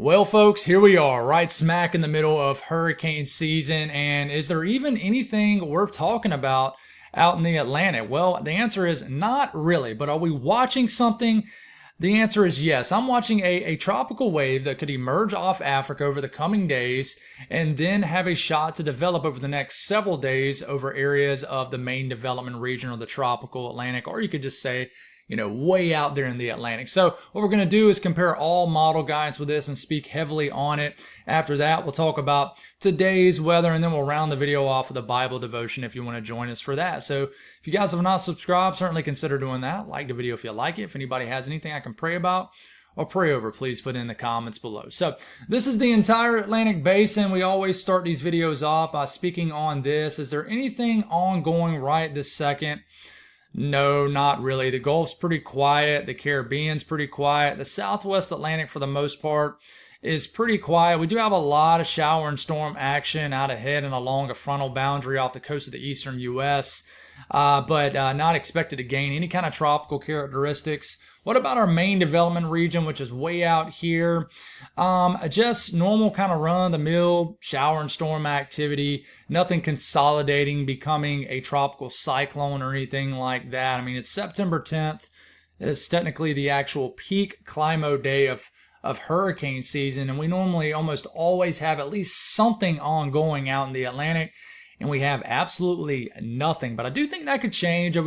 Well, folks, here we are, right smack in the middle of hurricane season. And is there even anything worth talking about out in the Atlantic? Well, the answer is not really. But are we watching something? The answer is yes. I'm watching a tropical wave that could emerge off Africa over the coming days and then have a shot to develop over the next several days over areas of the main development region or the tropical Atlantic, or you could just say, way out there in the Atlantic. So what we're going to do is compare all model guides with this and speak heavily on it. After that, we'll talk about today's weather, and then we'll round the video off with a Bible devotion if you want to join us for that. So if you guys have not subscribed, certainly consider doing that. Like the video if you like it. If anybody has anything I can pray about or pray over, please put it in the comments below. So this is the entire Atlantic basin. We always start these videos off by speaking on this. Is there anything ongoing right this second? No, not really. The Gulf's pretty quiet. The Caribbean's pretty quiet. The Southwest Atlantic, for the most part, is pretty quiet. We do have a lot of shower and storm action out ahead and along a frontal boundary off the coast of the eastern U.S., but not expected to gain any kind of tropical characteristics. What about our main development region, which is way out here? Just normal kind of run-of-the-mill shower and storm activity. Nothing consolidating, becoming a tropical cyclone or anything like that. I mean, it's September 10th. It's technically the actual peak climo day of hurricane season, and we normally almost always have at least something ongoing out in the Atlantic, and we have absolutely nothing. But I do think that could change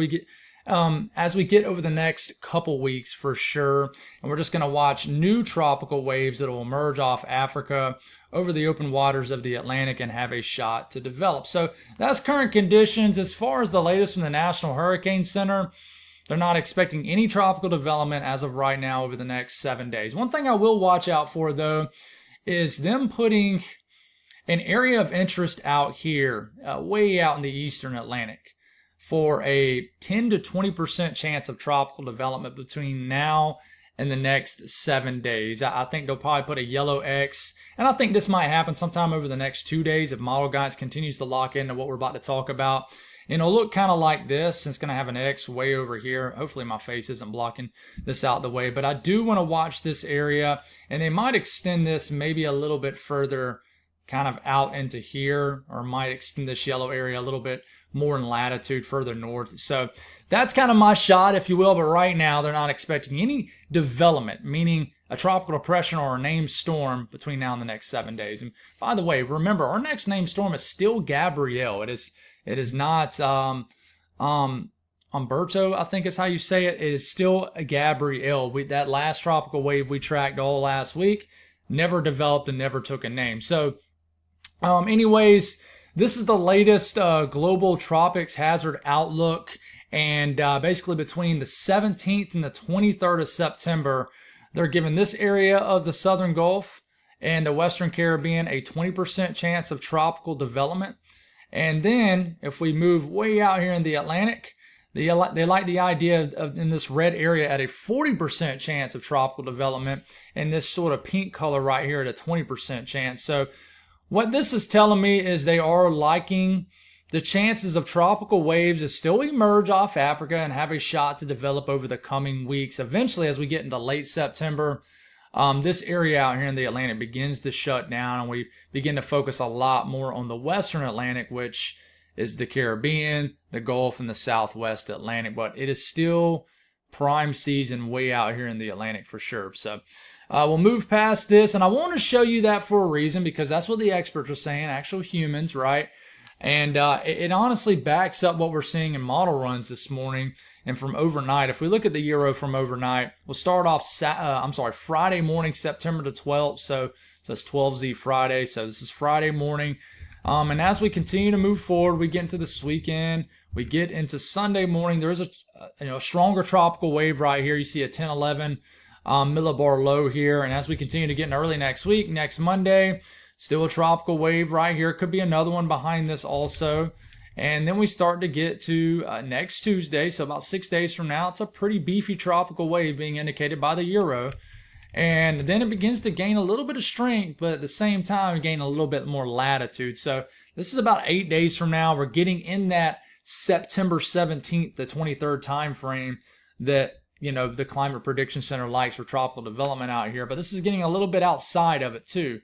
as we get over the next couple weeks for sure. And we're just going to watch new tropical waves that will emerge off Africa over the open waters of the Atlantic and have a shot to develop. So that's current conditions. As far as the latest from the National Hurricane Center, they're not expecting any tropical development as of right now over the next 7 days. One thing I will watch out for, though, is them putting an area of interest out here, way out in the eastern Atlantic, for a 10 to 20% chance of tropical development between now and the next 7 days. I think they'll probably put a yellow X, and I think this might happen sometime over the next 2 days if Model Guides continues to lock into what we're about to talk about. And it'll look kind of like this. It's going to have an X way over here. Hopefully my face isn't blocking this out the way, but I do want to watch this area, and they might extend this maybe a little bit further kind of out into here, or might extend this yellow area a little bit more in latitude further north. So that's kind of my shot, if you will. But right now they're not expecting any development, meaning a tropical depression or a named storm between now and the next 7 days. And by the way, remember, our next named storm is still Gabrielle. It is not Umberto, I think is how you say it. It is still a Gabrielle. That last tropical wave we tracked all last week never developed and never took a name. So anyways, this is the latest global tropics hazard outlook, and basically between the 17th and the 23rd of September, they're giving this area of the southern Gulf and the western Caribbean a 20% chance of tropical development. And then if we move way out here in the Atlantic, they like the idea of in this red area at a 40% chance of tropical development, and this sort of pink color right here at a 20% chance. So what this is telling me is they are liking the chances of tropical waves to still emerge off Africa and have a shot to develop over the coming weeks. Eventually, as we get into late September, this area out here in the Atlantic begins to shut down, and we begin to focus a lot more on the western Atlantic, which is the Caribbean, the Gulf, and the Southwest Atlantic. But it is still prime season way out here in the Atlantic for sure. So we'll move past this, and I want to show you that for a reason, because that's what the experts are saying, actual humans, right? And it honestly backs up what we're seeing in model runs this morning and from overnight. If we look at the Euro from overnight, we'll start off Friday morning, September the 12th. So that's 12Z Friday. So this is Friday morning. And as we continue to move forward, we get into this weekend. We get into Sunday morning. There is a stronger tropical wave right here. You see a 10-11 millibar low here. And as we continue to get in early next week, next Monday, still a tropical wave right here. Could be another one behind this also. And then we start to get to next Tuesday, so about 6 days from now, it's a pretty beefy tropical wave being indicated by the Euro. And then it begins to gain a little bit of strength, but at the same time, gain a little bit more latitude. So this is about 8 days from now. We're getting in that September 17th to 23rd time frame that the Climate Prediction Center likes for tropical development out here, but this is getting a little bit outside of it too.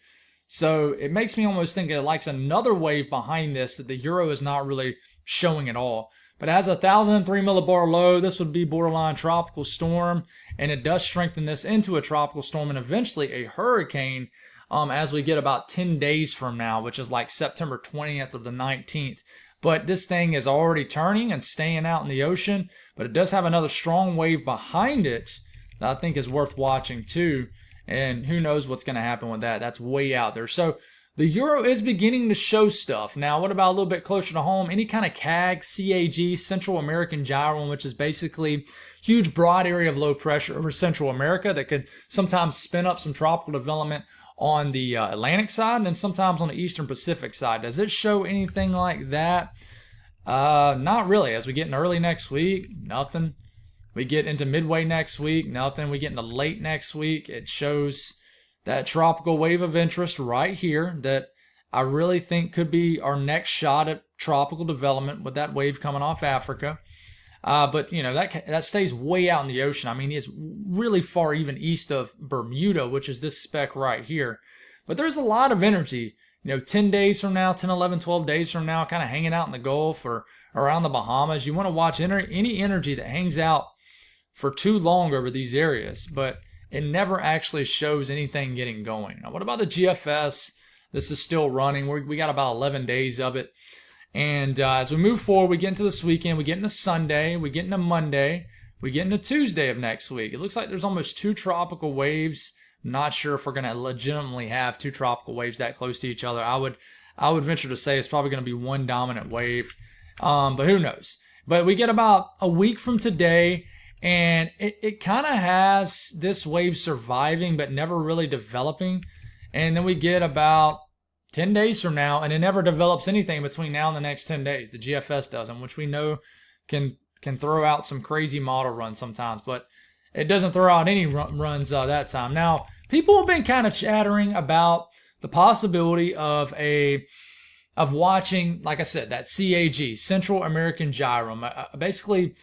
So it makes me almost think it likes another wave behind this that the Euro is not really showing at all. But it has a 1,003 millibar low. This would be borderline tropical storm, and it does strengthen this into a tropical storm and eventually a hurricane as we get about 10 days from now, which is like September 20th or the 19th. But this thing is already turning and staying out in the ocean, but it does have another strong wave behind it that I think is worth watching too. And who knows what's going to happen with that. That's way out there. So the Euro is beginning to show stuff. Now, what about a little bit closer to home? Any kind of CAG, Central American gyro, which is basically huge broad area of low pressure over Central America that could sometimes spin up some tropical development on the Atlantic side and then sometimes on the Eastern Pacific side. Does it show anything like that? Not really. As we get in early next week, nothing. We get into midway next week, nothing. We get into late next week. It shows that tropical wave of interest right here that I really think could be our next shot at tropical development with that wave coming off Africa. But, that stays way out in the ocean. I mean, it's really far even east of Bermuda, which is this speck right here. But there's a lot of energy, 10 days from now, 10, 11, 12 days from now, kind of hanging out in the Gulf or around the Bahamas. You want to watch any energy that hangs out for too long over these areas, but it never actually shows anything getting going. Now, what about the GFS? This is still running. We got about 11 days of it. And as we move forward, we get into this weekend, we get into Sunday, we get into Monday, we get into Tuesday of next week. It looks like there's almost 2 tropical waves. I'm not sure if we're going to legitimately have 2 tropical waves that close to each other. I would venture to say it's probably going to be one dominant wave, but who knows? But we get about a week from today, and it kind of has this wave surviving but never really developing. And then we get about 10 days from now, and it never develops anything between now and the next 10 days. The GFS doesn't, which we know can throw out some crazy model runs sometimes, but it doesn't throw out any runs that time. Now, people have been kind of chattering about the possibility of watching, like I said, that CAG, Central American Gyro, basically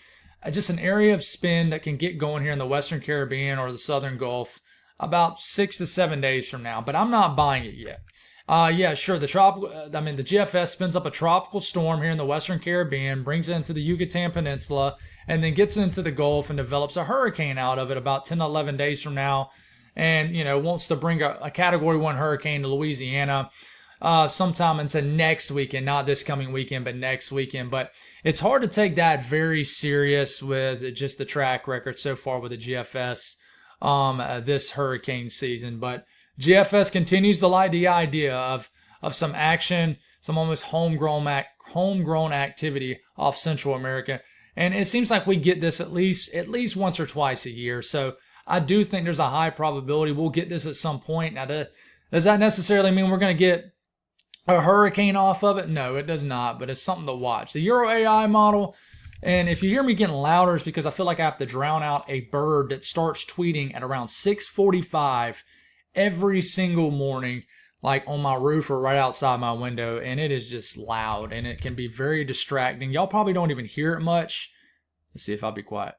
just an area of spin that can get going here in the Western Caribbean or the Southern Gulf about 6 to 7 days from now, but I'm not buying it yet. Yeah, sure. The GFS spins up a tropical storm here in the Western Caribbean, brings it into the Yucatan Peninsula, and then gets into the Gulf and develops a hurricane out of it about 10 to 11 days from now. And, wants to bring a Category 1 hurricane to Louisiana sometime into next weekend, not this coming weekend, but next weekend. But it's hard to take that very serious with just the track record so far with the GFS this hurricane season. But GFS continues to like the idea of some action, some almost homegrown activity off Central America, and it seems like we get this at least once or twice a year. So I do think there's a high probability we'll get this at some point. Now, does that necessarily mean we're going to get a hurricane off of it? No, it does not, but it's something to watch. The Euro AI model, and if you hear me getting louder, it's because I feel like I have to drown out a bird that starts tweeting at around 6:45 every single morning, like on my roof or right outside my window, and it is just loud, and it can be very distracting. Y'all probably don't even hear it much. Let's see if I'll be quiet.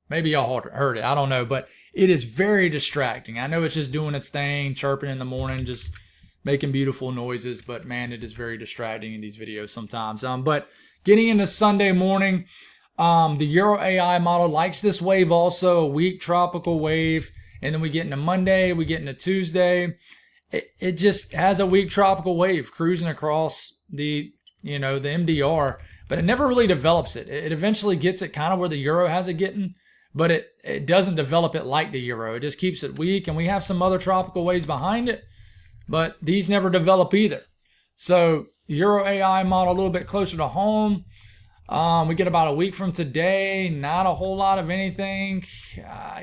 Maybe y'all heard it. I don't know, but it is very distracting. I know it's just doing its thing, chirping in the morning, just making beautiful noises, but man, it is very distracting in these videos sometimes. But getting into Sunday morning, the Euro AI model likes this wave also, a weak tropical wave. And then we get into Monday, we get into Tuesday. It just has a weak tropical wave cruising across the MDR, but it never really develops it. It eventually gets it kind of where the Euro has it getting, but it doesn't develop it like the Euro. It just keeps it weak, and we have some other tropical waves behind it, but these never develop either. So Euro AI model a little bit closer to home. We get about a week from today, not a whole lot of anything.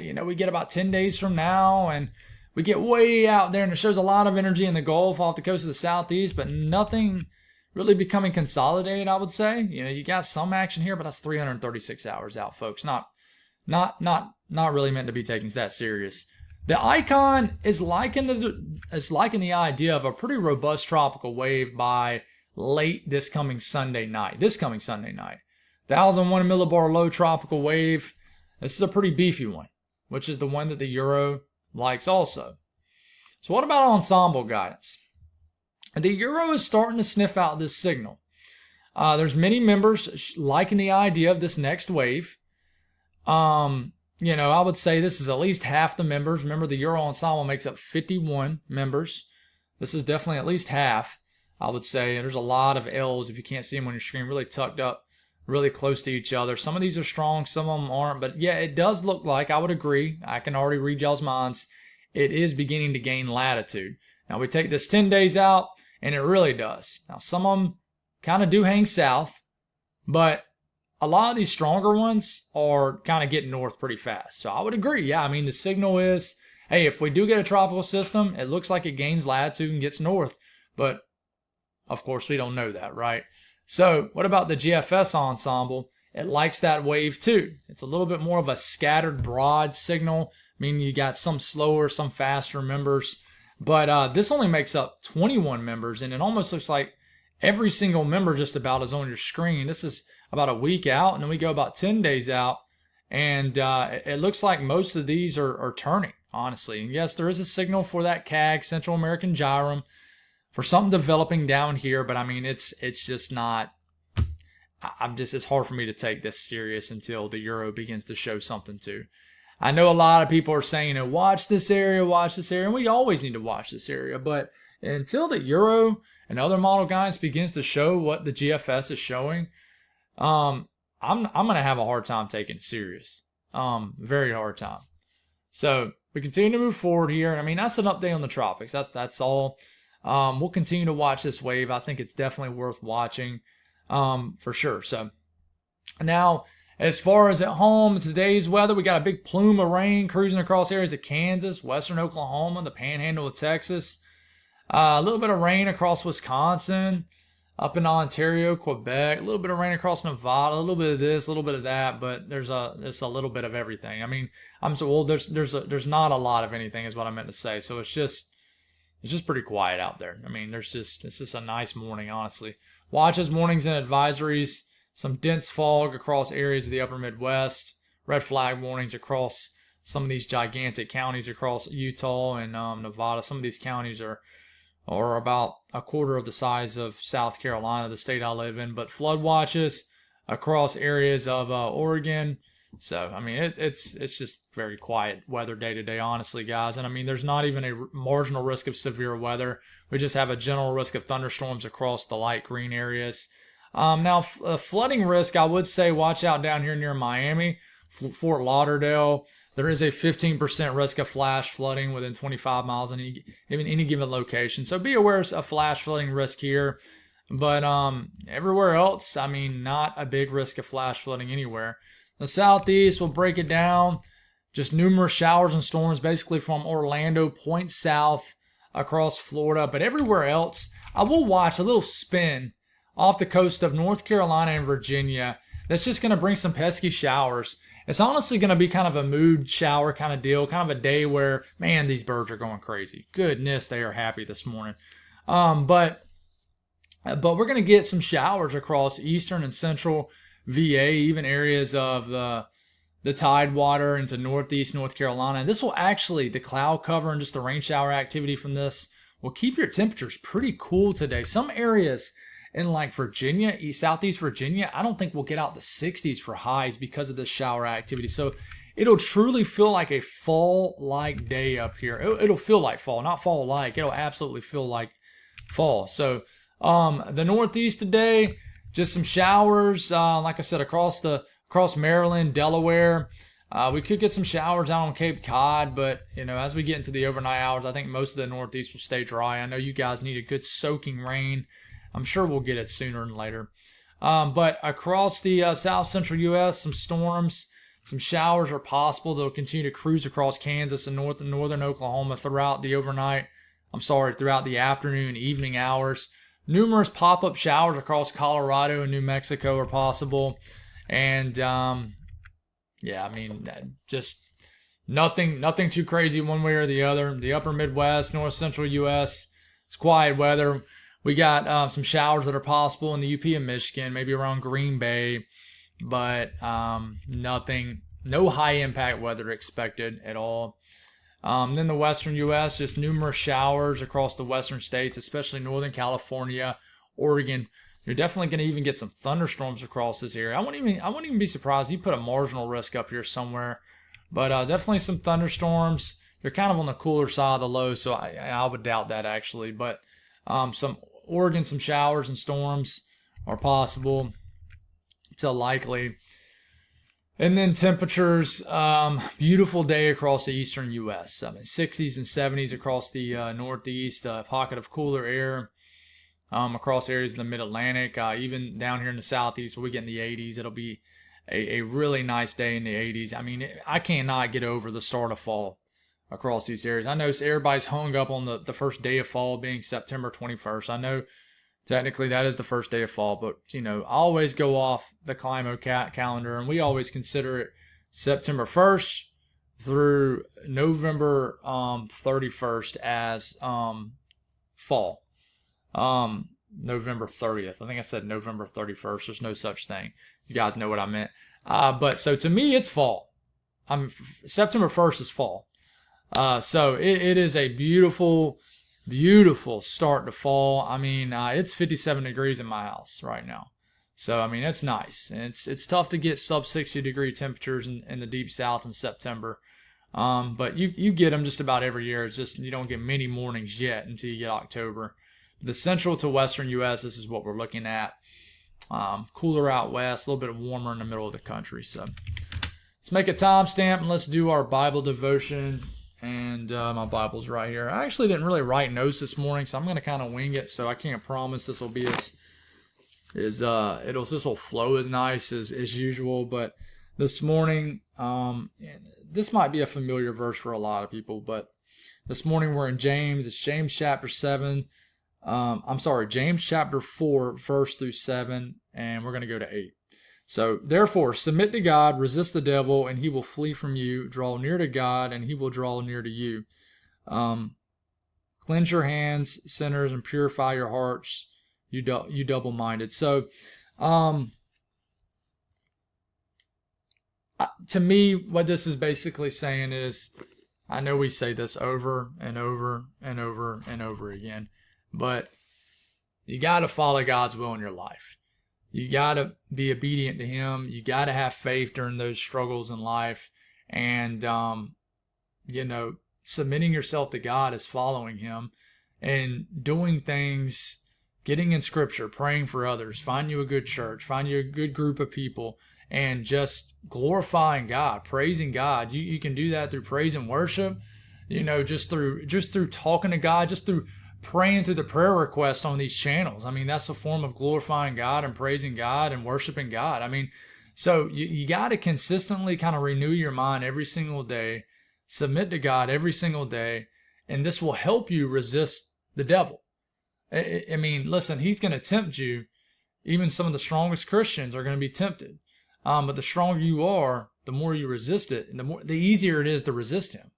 We get about 10 days from now, and we get way out there, and it shows a lot of energy in the Gulf off the coast of the Southeast, but nothing really becoming consolidated, I would say. You got some action here, but that's 336 hours out, folks. Not really meant to be taken that serious. The icon is liking the idea of a pretty robust tropical wave by late this coming Sunday night. 1,001 millibar low tropical wave. This is a pretty beefy one, which is the one that the Euro likes also. So what about ensemble guidance? The Euro is starting to sniff out this signal. There's many members liking the idea of this next wave. I would say this is at least half the members. Remember, the Euro ensemble makes up 51 members. This is definitely at least half, I would say. There's a lot of L's, if you can't see them on your screen, really tucked up, really close to each other. Some of these are strong, some of them aren't. But yeah, it does look like, I would agree, I can already read y'all's minds, it is beginning to gain latitude. Now, we take this 10 days out, and it really does. Now, some of them kind of do hang south, but a lot of these stronger ones are kind of getting north pretty fast. So I would agree. Yeah, I mean, the signal is, hey, if we do get a tropical system, it looks like it gains latitude and gets north. But, of course, we don't know that, right? So what about the GFS ensemble? It likes that wave too. It's a little bit more of a scattered, broad signal, meaning you got some slower, some faster members. But this only makes up 21 members, and it almost looks like every single member just about is on your screen. This is about a week out, and then we go about 10 days out, and it looks like most of these are turning, honestly. And yes, there is a signal for that CAG, Central American Gyrum, for something developing down here, but I mean, it's just not, it's hard for me to take this serious until the Euro begins to show something too. I know a lot of people are saying, watch this area, and we always need to watch this area, but until the Euro and other model guidance begins to show what the GFS is showing, I'm going to have a hard time taking it serious. Very hard time. So we continue to move forward here. I mean, that's an update on the tropics. That's all. We'll continue to watch this wave. I think it's definitely worth watching, for sure. So now, as far as at home, today's weather, we got a big plume of rain cruising across areas of Kansas, western Oklahoma, the panhandle of Texas. A little bit of rain across Wisconsin, up in Ontario, Quebec, a little bit of rain across Nevada, a little bit of this, a little bit of that, but there's a little bit of everything. I mean, there's not a lot of anything is what I meant to say. So it's just pretty quiet out there. I mean, it's just a nice morning, honestly. Watches, mornings, and advisories. Some dense fog across areas of the upper Midwest. Red flag warnings across some of these gigantic counties across Utah and Nevada. Some of these counties are about a quarter of the size of South Carolina, the state I live in. But flood watches across areas of Oregon. So, I mean, it's just very quiet weather day to day, honestly, guys. And, I mean, there's not even a marginal risk of severe weather. We just have a general risk of thunderstorms across the light green areas. Now, flooding risk, I would say watch out down here near Miami, Fort Lauderdale. There is a 15% risk of flash flooding within 25 miles in any given location. So be aware of flash flooding risk here. But everywhere else, I mean, not a big risk of flash flooding anywhere. The southeast, will break it down. Just numerous showers and storms basically from Orlando, point south across Florida. But everywhere else, I will watch a little spin off the coast of North Carolina and Virginia. That's just going to bring some pesky showers. It's honestly going to be kind of a mood shower kind of deal, kind of a day where, man, these birds are going crazy. Goodness, they are happy this morning. But we're going to get some showers across eastern and central VA, even areas of the Tidewater into northeast North Carolina. This will actually, the cloud cover and just the rain shower activity from this will keep your temperatures pretty cool today. Some areas in like Virginia, southeast Virginia, I don't think we'll get out the 60s for highs because of this shower activity. So it'll truly feel like a fall-like day up here. It'll feel like fall, not fall-like. It'll absolutely feel like fall. So the northeast today, just some showers, like I said, across Maryland, Delaware. We could get some showers out on Cape Cod, but as we get into the overnight hours, I think most of the northeast will stay dry. I know you guys need a good soaking rain. I'm sure we'll get it sooner than later. But across the south central U.S., some storms, some showers are possible. They'll continue to cruise across Kansas and northern Oklahoma throughout the afternoon, evening hours. Numerous pop-up showers across Colorado and New Mexico are possible. And, yeah, I mean, just nothing too crazy one way or the other. The upper Midwest, north central U.S., it's quiet weather. We got some showers that are possible in the UP and Michigan, maybe around Green Bay, but nothing, no high impact weather expected at all. Then the western U.S., just numerous showers across the western states, especially Northern California, Oregon. You're definitely going to even get some thunderstorms across this area. I wouldn't even be surprised. You put a marginal risk up here somewhere, but definitely some thunderstorms. You're kind of on the cooler side of the low, so I would doubt that actually. But some Oregon, some showers and storms are possible. It's likely. And then temperatures, beautiful day across the eastern U.S. 60s and 70s across the northeast, pocket of cooler air across areas in the mid-Atlantic. Even down here in the southeast, we get in the 80s. It'll be a really nice day in the 80s. I mean, I cannot get over the start of fall across these areas. I know everybody's hung up on the first day of fall being September 21st. I know technically that is the first day of fall, but I always go off the Climo calendar, and we always consider it September 1st through November 31st as fall. November 30th. I think I said November 31st. There's no such thing. You guys know what I meant. But so to me, it's fall. September 1st is fall. So it is a beautiful, beautiful start to fall. I mean, it's 57 degrees in my house right now. So, I mean, it's nice. And it's tough to get sub 60 degree temperatures in the deep south in September. But you get them just about every year. It's just you don't get many mornings yet until you get October. The central to western U.S., this is what we're looking at. Cooler out west, a little bit warmer in the middle of the country. So let's make a timestamp and let's do our Bible devotion. And my Bible's right here. I actually didn't really write notes this morning, so I'm going to kind of wing it. So I can't promise this will be this will flow as nice as usual. But this morning, this might be a familiar verse for a lot of people. But this morning we're in James. It's James chapter 7. James chapter 4, verse through 7, and we're going to go to 8. So, therefore, submit to God, resist the devil, and he will flee from you. Draw near to God, and he will draw near to you. Cleanse your hands, sinners, and purify your hearts, you double-minded. So, to me, what this is basically saying is, I know we say this over and over and over and over again, but you got to follow God's will in your life. You got to be obedient to him. You got to have faith during those struggles in life. And, submitting yourself to God is following him and doing things, getting in scripture, praying for others, find you a good church, find you a good group of people, and just glorifying God, praising God. You can do that through praise and worship, just through talking to God, just through praying through the prayer requests on these channels. I mean, that's a form of glorifying God and praising God and worshiping God. I mean, so you got to consistently kind of renew your mind every single day, submit to God every single day, and this will help you resist the devil. I mean, listen, he's going to tempt you. Even some of the strongest Christians are going to be tempted. But the stronger you are, the more you resist it, and the easier it is to resist him.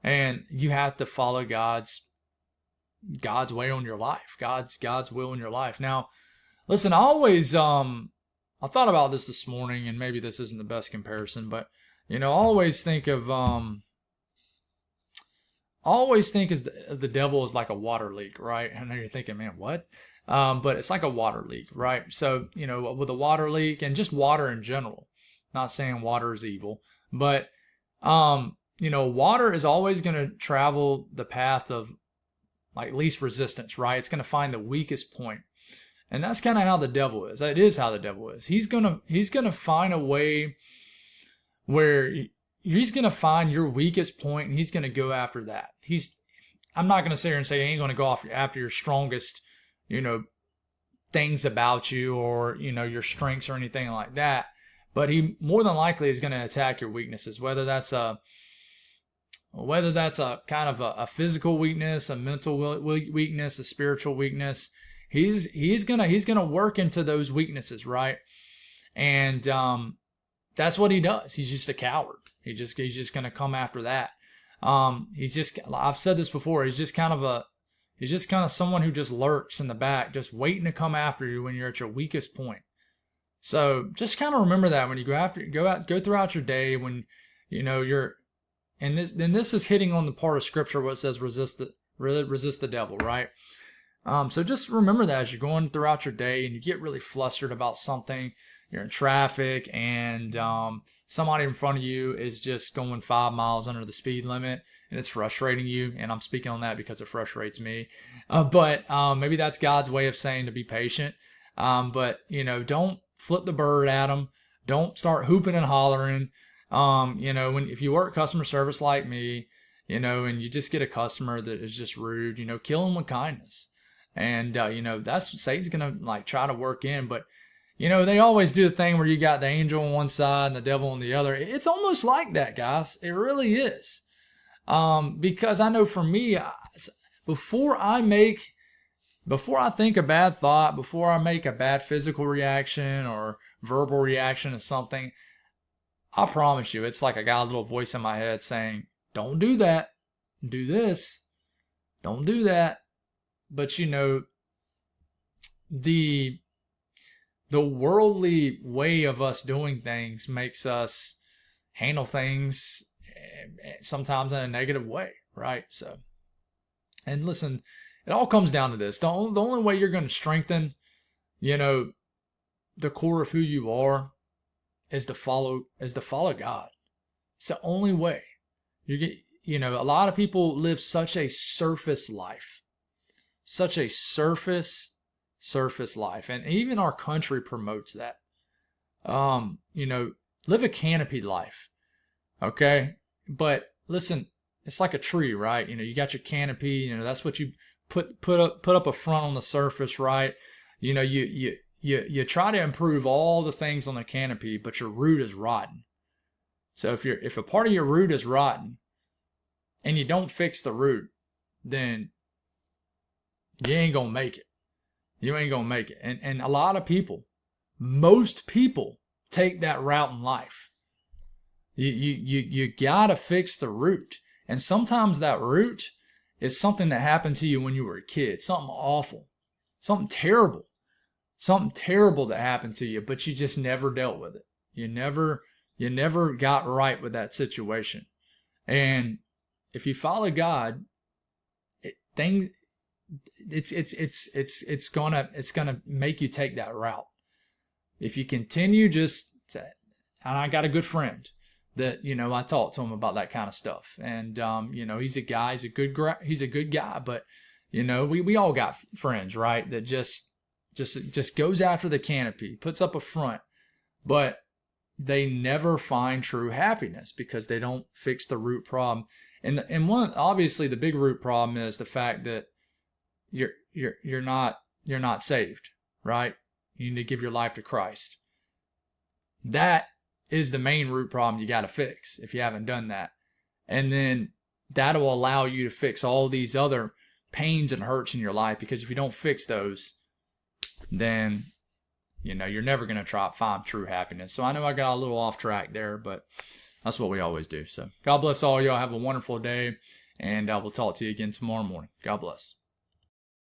And you have to follow God's way on your life, God's will in your life. Now, listen, I always I thought about this morning, and maybe this isn't the best comparison, but I always think of the devil as like a water leak, right? I know you're thinking, man, what? But it's like a water leak, right? So with a water leak and just water in general, not saying water is evil, but water is always going to travel the path of like least resistance, right? It's going to find the weakest point. And that's kind of how the devil is. It is how the devil is. He's going to find a way where he's going to find your weakest point, and he's going to go after that. I'm not going to sit here and say he ain't going to go after your strongest, things about you or, your strengths or anything like that. But he more than likely is going to attack your weaknesses, whether that's a kind of a physical weakness, a mental weakness, a spiritual weakness. He's gonna work into those weaknesses, right? And that's what he does. He's just a coward. He's just gonna come after that. I've said this before. He's just kind of someone who just lurks in the back, just waiting to come after you when you're at your weakest point. So just kind of remember that when you go throughout your day, when you're, and this is hitting on the part of scripture where it says resist the devil, right? So just remember that as you're going throughout your day and you get really flustered about something, you're in traffic and somebody in front of you is just going 5 miles under the speed limit and it's frustrating you. And I'm speaking on that because it frustrates me. But maybe that's God's way of saying to be patient. But don't flip the bird at them. Don't start hooping and hollering. If you work customer service like me, and you just get a customer that is just rude, kill them with kindness. And, that's Satan's going to like try to work in, but they always do the thing where you got the angel on one side and the devil on the other. It's almost like that, guys. It really is. Because I know for me, before I think a bad thought, before I make a bad physical reaction or verbal reaction to something, I promise you, it's like I got a little voice in my head saying, don't do that. Do this. Don't do that. But the worldly way of us doing things makes us handle things sometimes in a negative way, right? So, and listen, it all comes down to this. The only way you're going to strengthen, the core of who you are is to follow God. It's the only way. A lot of people live such a surface life. Such a surface life. And even our country promotes that. Live a canopied life. Okay? But listen, it's like a tree, right? You got your canopy, that's what you put up a front on the surface, right? You try to improve all the things on the canopy, but your root is rotten. So if a part of your root is rotten and you don't fix the root, then you ain't gonna make it. You ain't gonna make it. And a lot of people, most people take that route in life. You gotta fix the root. And sometimes that root is something that happened to you when you were a kid. Something awful. Something terrible. Something terrible that happened to you, but you just never dealt with it. You never got right with that situation. And if you follow God, it's gonna make you take that route. If you continue and I got a good friend that, I talk to him about that kind of stuff. And, he's a good guy, but, we all got friends, right? That just goes after the canopy, puts up a front, but they never find true happiness because they don't fix the root problem. And obviously the big root problem is the fact that you're not saved, right? You need to give your life to Christ. That is the main root problem you got to fix if you haven't done that. And then that'll allow you to fix all these other pains and hurts in your life, because if you don't fix those, then you're never going to find true happiness. So I know I got a little off track there, but that's what we always do. So God bless all y'all. Have a wonderful day, and we'll talk to you again tomorrow morning. God bless.